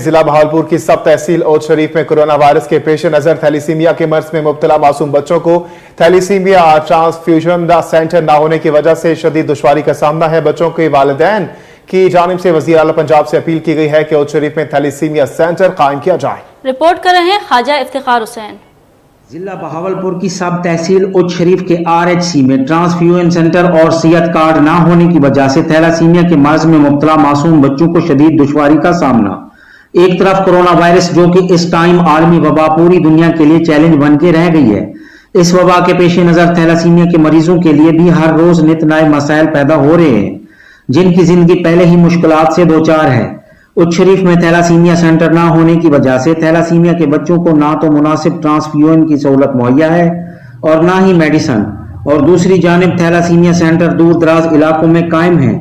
ضلع بہاولپور کی سب تحصیل اچھ شریف میں کورونا وائرس کے پیش نظر تھیلیسیمیا کے مرض میں مبتلا معصوم بچوں کو تھیلیسیمیا ٹرانسفیوژن سینٹر نہ ہونے کی وجہ سے شدید دشواری کا سامنا ہے۔ بچوں کے والدین کی جانب سے وزیراعلی پنجاب سے اپیل کی گئی ہے کہ اچھ شریف میں تھیلیسیمیا سینٹر قائم کیا جائے۔ رپورٹ کر رہے ہیں خواجہ افتخار حسین۔ ضلع بہاولپور کی سب تحصیل اچھ شریف کے RHC میں ٹرانسفیوژن سینٹر اور صحت کارڈ نہ ہونے کی وجہ سے تھیلیسیمیا کے مرض میں مبتلا معصوم بچوں کو شدید دشواری کا سامنا۔ ایک طرف کورونا وائرس جو کہ اس ٹائم عالمی وبا پوری دنیا کے لیے چیلنج بن کے رہ گئی ہے، اس وبا کے پیش نظر تھیلیسیمیا کے مریضوں کے لیے بھی ہر روز نت نئے مسائل پیدا ہو رہے ہیں، جن کی زندگی پہلے ہی مشکلات سے دوچار ہے۔ اچھ شریف میں تھیلیسیمیا سینٹر نہ ہونے کی وجہ سے تھیلیسیمیا کے بچوں کو نہ تو مناسب ٹرانسفیوژن کی سہولت مہیا ہے اور نہ ہی میڈیسن، اور دوسری جانب تھیلیسیمیا سینٹر دور دراز علاقوں میں قائم ہے،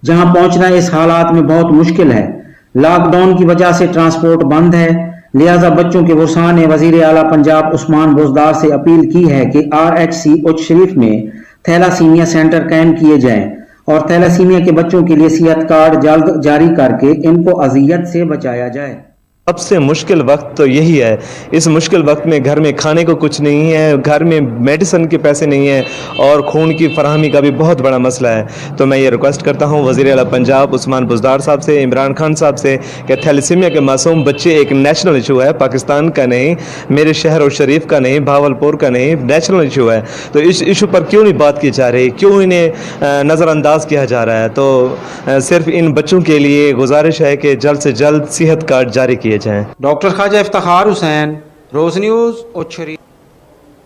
جہاں پہنچنا اس حالات میں بہت مشکل ہے۔ لاک ڈاؤن کی وجہ سے ٹرانسپورٹ بند ہے، لہذا بچوں کے ورثاء نے وزیراعلی پنجاب عثمان بزدار سے اپیل کی ہے کہ RHC اچھ شریف میں تھیلیسیمیا سینٹر قائم کیے جائیں اور تھیلیسیمیا کے بچوں کے لیے صحت کارڈ جلد جاری کر کے ان کو اذیت سے بچایا جائے۔ سب سے مشکل وقت تو یہی ہے۔ اس مشکل وقت میں گھر میں کھانے کو کچھ نہیں ہے، گھر میں میڈیسن کے پیسے نہیں ہیں اور خون کی فراہمی کا بھی بہت بڑا مسئلہ ہے۔ تو میں یہ ریکویسٹ کرتا ہوں وزیراعلی پنجاب عثمان بزدار صاحب سے، عمران خان صاحب سے، کہ تھیلیسیمیا کے معصوم بچے ایک نیشنل ایشو ہے، پاکستان کا نہیں، میرے شہر اچھ شریف کا نہیں، بہاولپور کا نہیں، نیشنل ایشو ہے۔ تو اس ایشو پر کیوں نہیں بات کی جا رہی، کیوں انہیں نظر انداز کیا جا رہا ہے؟ تو صرف ان بچوں کے لیے گزارش ہے کہ جلد سے جلد صحت کارڈ جاری کیے جائیں۔ ڈاکٹر خواجہ افتخار حسین، روز نیوز اچھ شریف۔